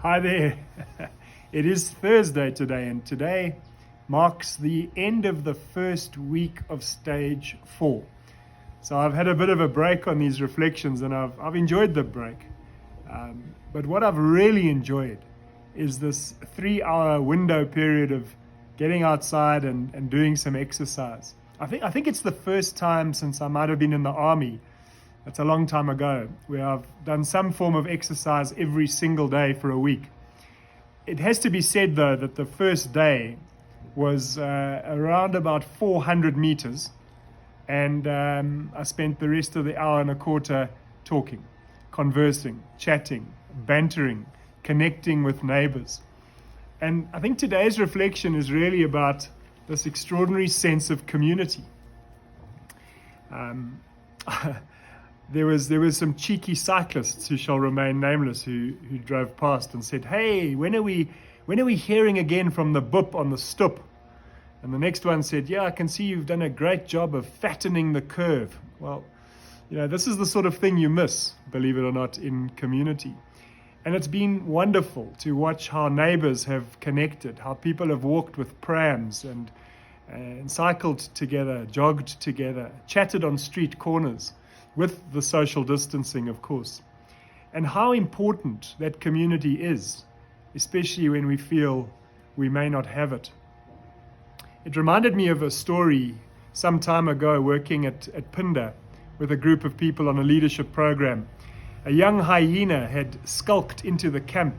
Hi there. It is Thursday today, and today marks the end of the first week of stage 4. So I've had a bit of a break on these reflections, and I've enjoyed the break. But what I've really enjoyed is this 3-hour window period of getting outside and doing some exercise. I think it's the first time since I might have been in the army. That's a long time ago, where I've done some form of exercise every single day for a week. It has to be said, though, that the first day was around about 400 meters, and I spent the rest of the hour and a quarter talking, conversing, chatting, bantering, connecting with neighbors. And I think today's reflection is really about this extraordinary sense of community. There was some cheeky cyclists who shall remain nameless who drove past and said, "Hey, when are we hearing again from the Boep on the Stoep?" And the next one said, "Yeah, I can see you've done a great job of fattening the curve." Well, this is the sort of thing you miss, believe it or not, in community. And it's been wonderful to watch how neighbors have connected, how people have walked with prams and cycled together, jogged together, chatted on street corners, with the social distancing, of course, and how important that community is, especially when we feel we may not have it. It reminded me of a story some time ago working at Phinda with a group of people on a leadership program. A young hyena had skulked into the camp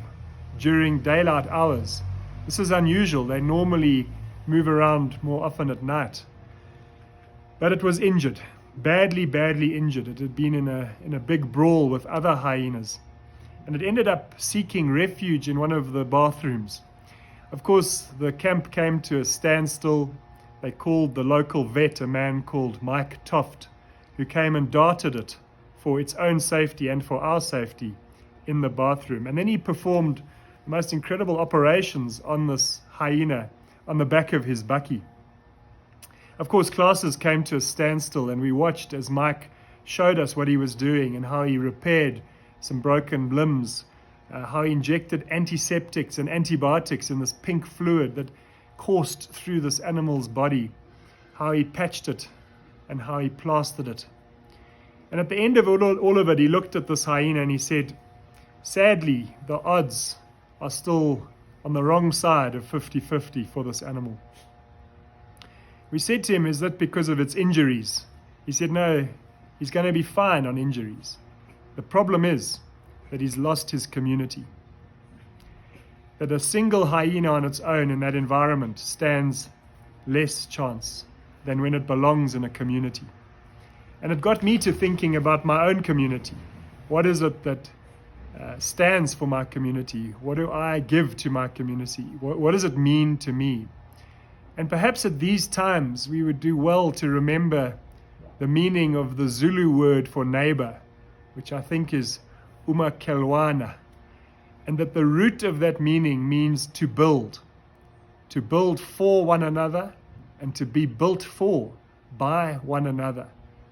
during daylight hours. This is unusual. They normally move around more often at night. But it was injured. Badly injured. It had been in a big brawl with other hyenas, and it ended up seeking refuge in one of the bathrooms. Of course, the camp came to a standstill. They called the local vet, a man called Mike Toft, who came and darted it for its own safety and for our safety in the bathroom. And then he performed the most incredible operations on this hyena on the back of his bakkie. Of course, classes came to a standstill, and we watched as Mike showed us what he was doing and how he repaired some broken limbs, how he injected antiseptics and antibiotics in this pink fluid that coursed through this animal's body, how he patched it and how he plastered it. And at the end of all of it, he looked at this hyena and he said, "Sadly, the odds are still on the wrong side of 50-50 for this animal." We said to him, "Is that because of its injuries?" He said, "No, he's going to be fine on injuries. The problem is that he's lost his community. That a single hyena on its own in that environment stands less chance than when it belongs in a community." And it got me to thinking about my own community. What is it that stands for my community? What do I give to my community? What does it mean to me? And perhaps at these times we would do well to remember the meaning of the Zulu word for neighbor, which I think is umakhelwane, and that the root of that meaning means to build for one another and to be built for by one another.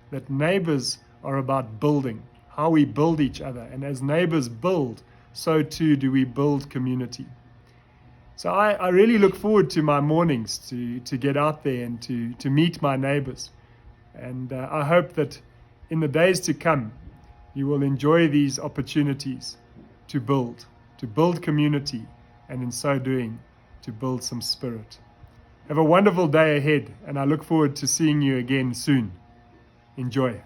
That neighbors are about building, how we build each other, and as neighbors build, so too do we build community. So I really look forward to my mornings to get out there and to meet my neighbors. And I hope that in the days to come, you will enjoy these opportunities to build community, and in so doing, to build some spirit. Have a wonderful day ahead, and I look forward to seeing you again soon. Enjoy.